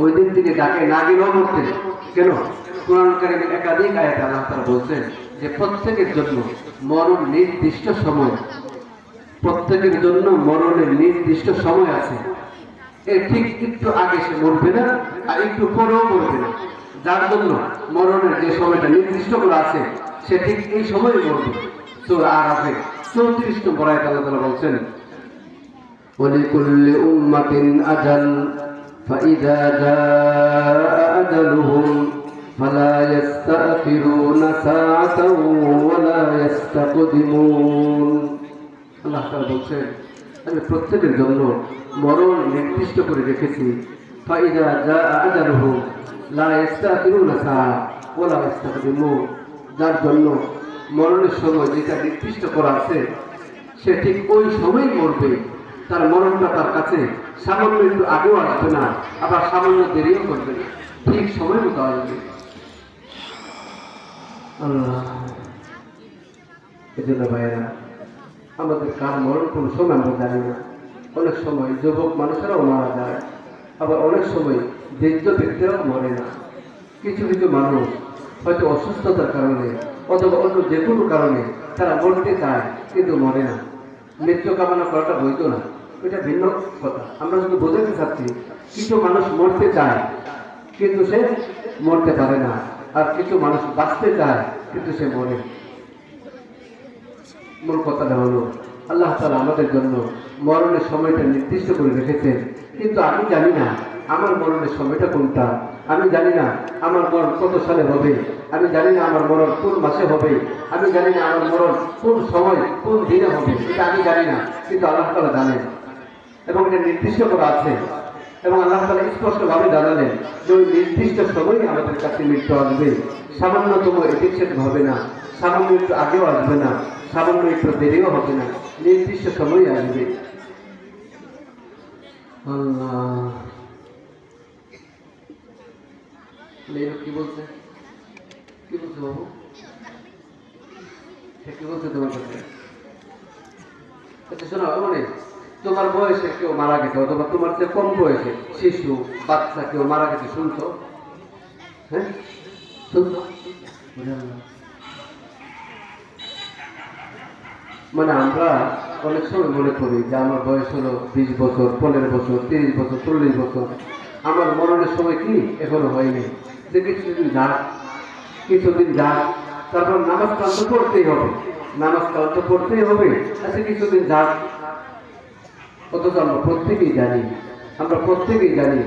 ওই দিন থেকে ডাকে না গেলেও মরতেন। কেন? কোরআন কারীমের একাধিক আয়াতে আল্লাহ তাআলা বলছেন যে প্রত্যেকের জন্য মরণ নির্দিষ্ট সময়, প্রত্যেকের জন্য মরণের নির্দিষ্ট সময় আছে। এর ঠিক একটু আগে সে মরবে না, আর একটু পরেও মরবে না। যার জন্য মরণের যে সময়টা নির্দিষ্ট করা আছে, সে ঠিক এই সময় মরবে। সূরা আরাফে 34 নম্বর আয়াতে আল্লাহ তাআলা বলছেন, ওয়ালিকুল্লি উম্মাতিন আজাল ফাইযা জাআ আজালুহুম ফালা ইস্তাখিরুনা সাআতাও ওয়ালা ইস্তাকদিমুন। আল্লাহ তাআলা বলছেন, আমি প্রত্যেকের জন্য মরণ নির্দিষ্ট করে রেখেছি। ফাইযা জাআ আজালুহুম লা ইস্তাখিরুনা সাআ ওয়ালা ইস্তাকদিমুন। যার জন্য মরণের সময় যেটা নির্দিষ্ট করা আছে, সে ঠিক ওই সময়ই মরবে। তার মরণটা তার কাছে সামান্য একটু আগেও আসবে না, আবার সামান্য দেরিও করবে না, ঠিক সময় মতো আসবে। আল্লাহ, এই জন্য ভাইয়েরা, আমাদের কার মরণ কোন সময় আমরা জানি না। অনেক সময় যুবক মানুষেরাও মারা যায়, আবার অনেক সময় বৃদ্ধ ব্যক্তিরাও মরে না। কিছু কিছু মানুষ হয়তো অসুস্থতার কারণে অথবা অন্য যে কোনো কারণে তারা মরতে চায় কিন্তু মরে না। মৃত্যু কামনা করাটা বৈধ না, এটা ভিন্ন কথা। আমরা শুধু বোঝাতে চাচ্ছি, কিছু মানুষ মরতে চায় কিন্তু সে মরতে পারে না, আর কিছু মানুষ বাঁচতে চায় কিন্তু সে মরে। মূল কথাটা হলো, আল্লাহ তাআলা আমাদের জন্য মরণের সময়টা নির্দিষ্ট করে রেখেছেন, কিন্তু আমি জানি না আমার মরণের সময়টা কোনটা। আমি জানি না আমার মরণ কত সালে হবে, আমি জানি না আমার মরণ কোন মাসে হবে, আমি জানি না আমার মরণ কোন সময় কোন দিনে হবে, এটা আমি জানি না, কিন্তু আল্লাহ তাআলা জানেন এবং এটা নির্দিষ্ট করা আছে। এবং আল্লাহ তাআলা স্পষ্টভাবে জানালেন যে ওই নির্দিষ্ট সময়ই আমাদের কাছে মৃত্যু আসবে। সামান্যতম এদিক সেদিক হবে না, সামান্য একটু আগেও আসবে না, সামান্য একটু দেরিও হবে না, নির্দিষ্ট সময়ই আসবে। আল্লাহ, কি বলছে? কি বলছে বাবু? কি বলছে তোমার কাছে? আচ্ছা শোনো, মানে তোমার বয়সে কেউ মারা গেছে অথবা তোমার চেয়ে কম বয়সে শিশু বাচ্চা কেউ মারা গেছে, শুনছো? হ্যাঁ, শুনছো? মানে আমরা অনেক সময় মনে করি যে আমার বয়স হলো 20 বছর, 15 বছর, 30 বছর, 40 বছর, আমার মরণের সময় কি এখনো হয়নি। যে কিছুদিন যাক, কিছুদিন যাক, তারপর নামাজ কাল তো পড়তেই হবে, নামাজ কাল তো পড়তেই হবে। আচ্ছা কিছুদিন যাক, অথচ আমরা প্রত্যেকেই জানি